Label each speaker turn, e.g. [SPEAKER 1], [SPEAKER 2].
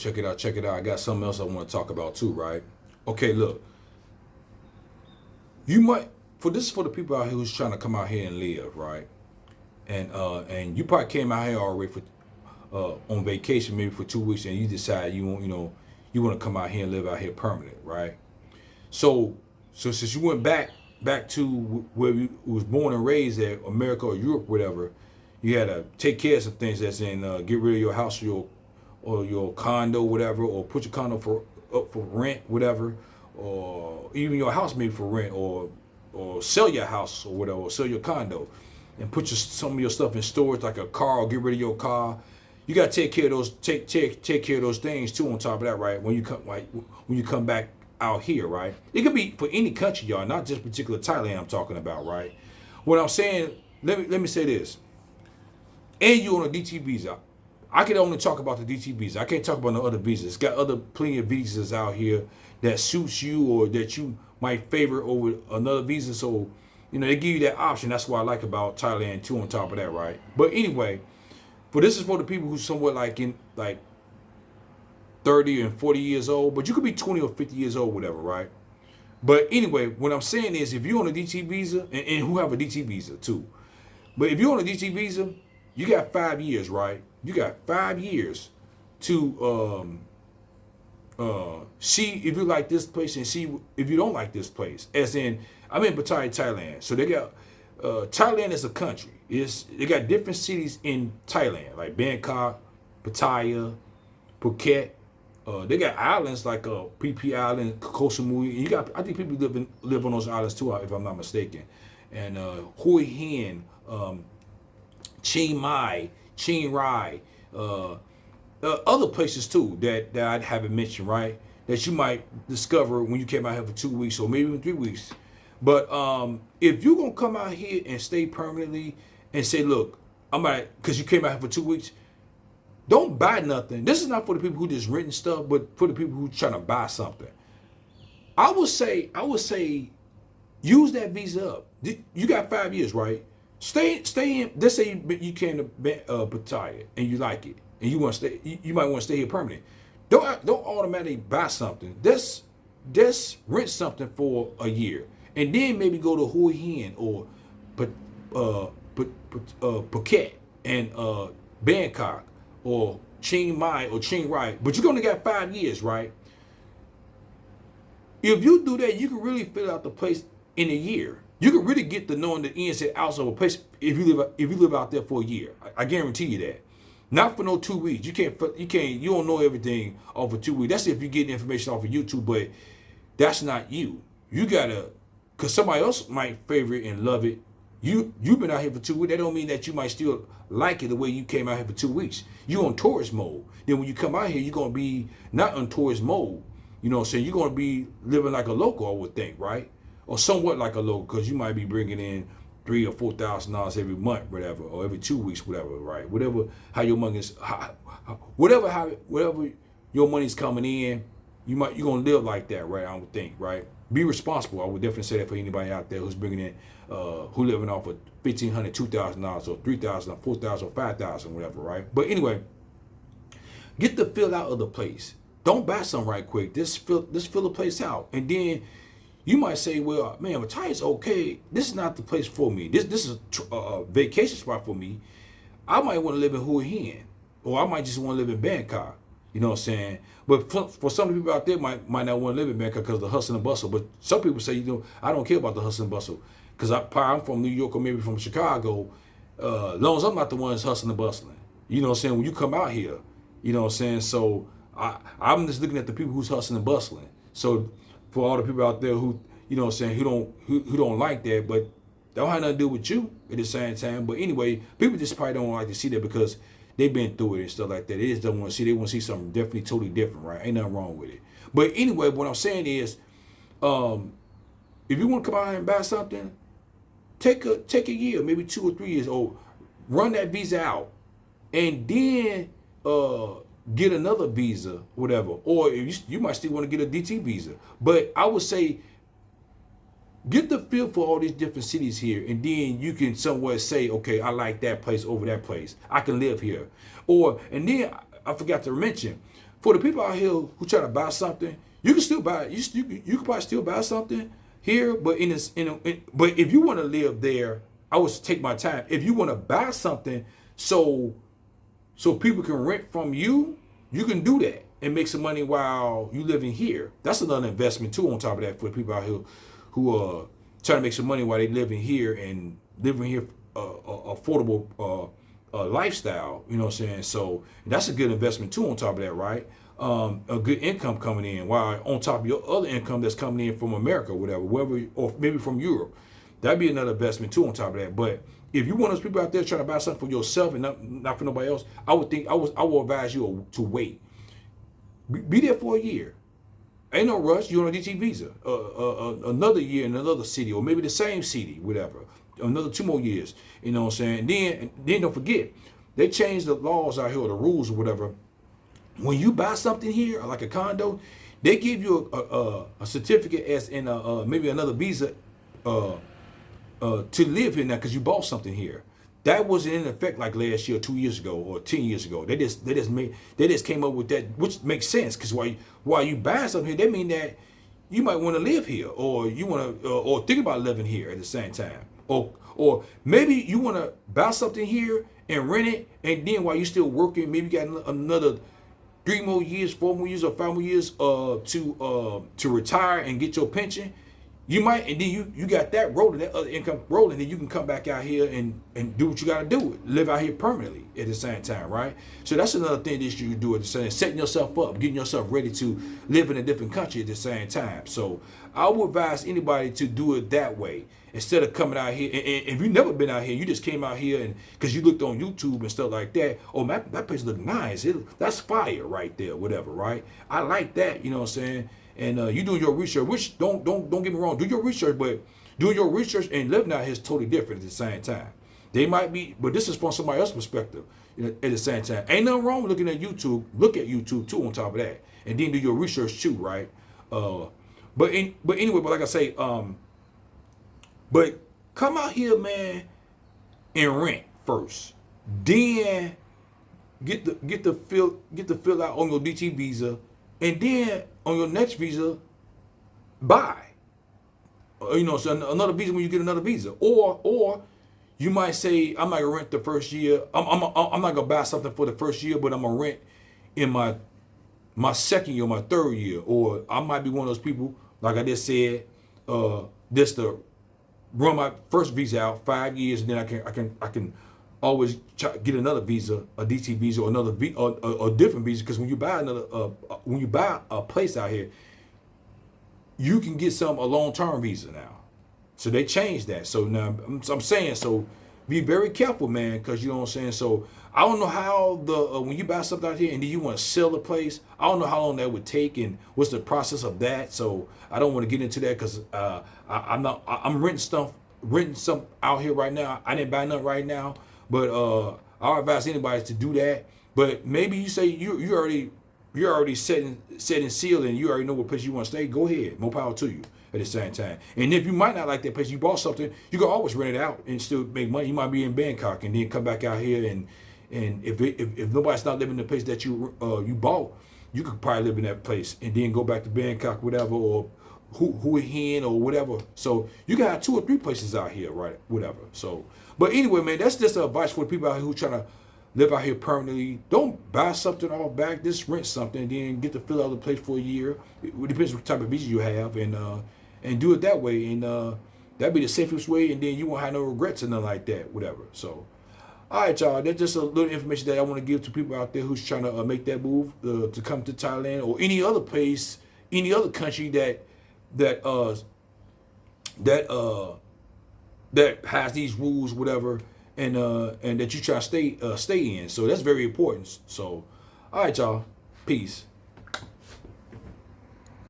[SPEAKER 1] check it out, check it out. I got something else I want to talk about too, right? Okay, look. You might for this is for the people out here who's trying to come out here and live, right? And you probably came out here already for on vacation maybe for 2 weeks, and you decide you want you want to come out here and live out here permanent, right? So since you went back to where you was born and raised at, America or Europe, whatever, you had to take care of some things that's in get rid of your house or your condo, whatever, or put your condo up for rent, whatever, or even your house maybe for rent, or sell your house or whatever, or sell your condo, and put some of your stuff in storage like a car, or get rid of your car. You gotta take care of those take care of those things too. On top of that, right? When you come back out here, right? It could be for any country, y'all, not just particular Thailand I'm talking about, right? What I'm saying, let me say this. And you on a DTV visa. I can only talk about the DTV visa. I can't talk about no other visas. It's got other plenty of visas out here that suits you or that you might favor over another visa. So, they give you that option. That's what I like about Thailand too, on top of that, right? But anyway, this is for the people who somewhat like 30 and 40 years old, but you could be 20 or 50 years old, whatever, right? But anyway, what I'm saying is, if you're on a DT visa, and who have a DT visa too, but if you're on a DT visa, you got 5 years, right? You got 5 years to see if you like this place and see if you don't like this place. As in, I'm in Pattaya, Thailand. So they got Thailand is a country. They got different cities in Thailand, like Bangkok, Pattaya, Phuket. They got islands like Phi Phi Island, Koh Samui. I think people live on those islands too, if I'm not mistaken. And Hoi Hin, Chiang Mai, Chiang Rai, other places too that I haven't mentioned, right? That you might discover when you came out here for 2 weeks or maybe even 3 weeks. But if you're gonna come out here and stay permanently and say, look, because you came out here for 2 weeks, don't buy nothing. This is not for the people who just renting stuff, but for the people who trying to buy something. I would say, use that visa up. You got 5 years, right? Stay in. Let's say you came to Pattaya and you like it, and you want to stay. You might want to stay here permanent. Don't automatically buy something. Just rent something for a year, and then maybe go to Hoi Hin or Phuket and Bangkok or Chiang Mai or Chiang Rai. But you're gonna got 5 years, right? If you do that, you can really fill out the place in a year. You can really get to knowing the ins and outs of a place if you live out there for a year. I guarantee you that. Not for no 2 weeks. You don't know everything off of 2 weeks. That's if you get information off of YouTube, but that's not you. You gotta, cause somebody else might favor it and love it. You've been out here for 2 weeks. That don't mean that you might still like it the way you came out here for 2 weeks. You on tourist mode. Then when you come out here, you're gonna be not on tourist mode. You know what I'm saying? You're gonna be living like a local, I would think, right? Or somewhat like a local, because you might be bringing in $3,000 or $4,000 every month, whatever, or every 2 weeks, whatever, right? Whatever how your money is, whatever your money's coming in, you're gonna live like that, right? I would think, right? Be responsible. I would definitely say that for anybody out there who's bringing in, who living off of $1,500, $2,000, or $3,000, or $4,000, or $5,000, whatever, right? But anyway, get the fill out of the place. Don't buy something right quick. Just fill the place out, and then you might say, well, man, Pattaya's okay. This is not the place for me. This is a vacation spot for me. I might want to live in Hua Hin, or I might just want to live in Bangkok. You know what I'm saying? But for some people out there might not want to live in Bangkok because of the hustle and bustle. But some people say, I don't care about the hustle and bustle because I'm from New York or maybe from Chicago. As long as I'm not the one that's hustling and bustling. You know what I'm saying? When you come out here, you know what I'm saying? So I'm just looking at the people who's hustling and bustling. So for all the people out there who, you know what I'm saying, who don't like that, but don't have nothing to do with you at the same time. But anyway, people just probably don't like to see that because they've been through it and stuff like that. They just don't want to see. They want to see something definitely totally different, right? Ain't nothing wrong with it. But anyway, what I'm saying is, if you want to come out here and buy something, take a year, maybe 2 or 3 years, or run that visa out, and then get another visa, whatever. Or if you might still want to get a DT visa. But I would say, get the feel for all these different cities here, and then you can somewhat say, okay, I like that place over that place. I can live here. And then I forgot to mention, for the people out here who try to buy something, you can still buy it. You can probably still buy something here, but but if you want to live there, I would take my time. If you want to buy something, so people can rent from you, you can do that and make some money while you living here. That's another investment too. On top of that, for the people out here who are trying to make some money while they living here and living here affordable lifestyle. You know what I'm saying? So that's a good investment too. On top of that, right? A good income coming in while on top of your other income that's coming in from America, wherever, or maybe from Europe. That'd be another investment too on top of that. But if you one of those people out there trying to buy something for yourself and not for nobody else, I would advise you to wait. Be there for a year. Ain't no rush. You're on a DTV Visa. Another year in another city, or maybe the same city, whatever. Another 2 more years. You know what I'm saying? And then don't forget, they changed the laws out here, or the rules or whatever. When you buy something here, like a condo, they give you a certificate as in maybe another visa to live here now because you bought something here. That wasn't in effect like last year, 2 years ago, or 10 years ago. They just came up with that, which makes sense because while you buy something here, that mean that you might want to live here, or you want to, or think about living here at the same time, or maybe you want to buy something here and rent it, and then while you're still working, maybe you got another 3 more years, 4 more years, or 5 more years to retire and get your pension. You might, and then you got that rolling, that other income rolling, then you can come back out here and do what you got to do, live out here permanently at the same time, right? So that's another thing that you can do at the same time, setting yourself up, getting yourself ready to live in a different country at the same time. So I would advise anybody to do it that way instead of coming out here. And if you've never been out here, you just came out here and because you looked on YouTube and stuff like that. Oh, that place look nice. That's fire right there, whatever, right? I like that, you know what I'm saying? And you do your research, which don't get me wrong, do your research, but doing your research and living out here is totally different at the same time. They might be, but this is from somebody else's perspective, you know, at the same time. Ain't nothing wrong with looking at YouTube. Look at YouTube too on top of that, and then do your research too, right? But anyway, but like I say, but come out here, man, and rent first. Then get the fill out on your DT Visa, and then on your next visa, buy. You know, so another visa when you get another visa, or you might say, I'm not gonna rent the first year. I'm not gonna buy something for the first year, but I'm gonna rent in my second year, my third year, or I might be one of those people, like I just said, just to run my first visa out 5 years, and then I can always get another visa, a DT visa, or another a different visa. Because when you buy a place out here, you can get a long-term visa now. So they changed that. So now I'm saying, so be very careful, man, because you know what I'm saying. So I don't know how when you buy something out here and then you want to sell the place, I don't know how long that would take and what's the process of that. So I don't want to get into that because I'm renting some out here right now. I didn't buy nothing right now. But I advise anybody to do that. But maybe you say you're already setting seal and you already know what place you want to stay. Go ahead, more power to you at the same time. And if you might not like that place, you bought something, you can always rent it out and still make money. You might be in Bangkok and then come back out here and if nobody's not living in the place that you bought, you could probably live in that place and then go back to Bangkok, whatever, or Hua Hin or whatever. So you got 2 or 3 places out here, right? Whatever. So, but anyway, man, that's just advice for the people out here who trying to live out here permanently. Don't buy something off back. Just rent something and then get to fill out the place for a year. It depends what type of visa you have, and do it that way. And that'd be the safest way. And then you won't have no regrets and nothing like that, whatever. So, all right, y'all. That's just a little information that I want to give to people out there who's trying to make that move to come to Thailand or any other place, any other country that has these rules, whatever, and that you try to stay in. So that's very important. So, all right, y'all. Peace.